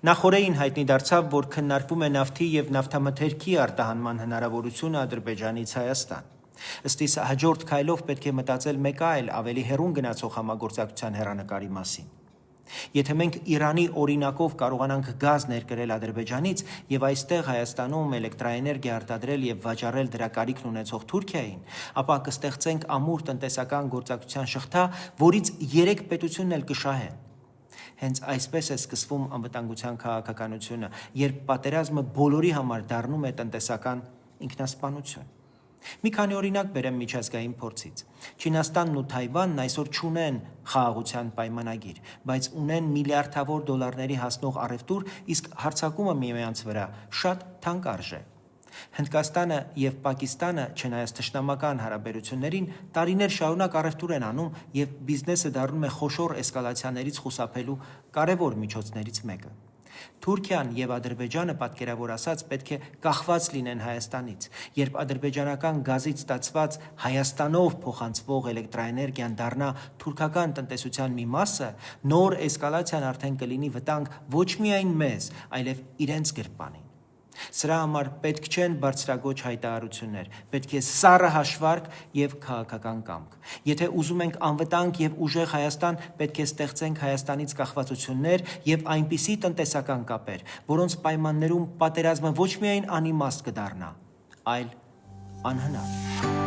Նախորդին հայտնի դարձավ, որ քննարկվում է նավթի և նավթամթերքի արտահանման հնարավորությունը Ադրբեջանից Հայաստան։ Ըստ իս հաջորդ քայլով պետք է մտածել մեկ այլ ավելի հեռուն գնացող համագործակցության հեռանկարի մասին։ Եթե մենք Իրանի օրինակով կարողանանք գազ ներկրել Ադրբեջանից եւ այստեղ Հայաստանում էլեկտրաէներգիա արտադրել եւ վաճառել դրա կարիքն ունեցող Թուրքիային, ապա կստեղծենք ամուր տնտեսական գործակցության շղթա, որից 3 պետությունն էլ կշահեն։ Հենց այսպես է սկսվում անվտանգության քաղաքականությունը, երբ պատերազմը բոլորի համար դառնում է տնտեսական ինքնասպանություն։ Մի քանի օրինակ բերեմ միջազգային փորձից։ Չինաստանն ու Թայվանն այսօր չունեն խաղաղության պայմանագիր, բայց ունեն միլիարդավոր դոլարների հասնող առևտուր, իսկ հարձակումը միմյանց վրա շատ թանկ արժե։ Հնդկաստանը եւ Պակիստանը, չնայած թշնամական հարաբերություններին, տարիներ շարունակ առևտուր են անում եւ բիզնեսը դառնում է խոշոր էսկալացիաներից խուսափելու կարևոր միջոցներից մեկը։ Թուրքիան եւ Ադրբեջանը, պատկերավոր ասած, պետք է կախված լինեն Հայաստանից, երբ ադրբեջանական գազից ստացված Հայաստանով փոխանցվող էլեկտրաէներգիան դառնա թուրքական տնտեսության մի մասը, նոր էսկալացիան արդեն կլինի վտանգ ոչ միայն մեզ, այլև իրենց գրպանին։ Սրա համար պետք չեն բարձրագույն հայտարարություններ, պետք է սառը հաշվարկ եւ քաղաքական կամք։ Եթե ուզում ենք անվտանգ եւ ուժեղ Հայաստան, պետք է ստեղծենք Հայաստանից կախվածություններ եւ այնպիսի տնտեսական կապեր, որոնց պայմաններում պատերազմը ոչ միայն անիմաստ կդառնա, այլ անհնար։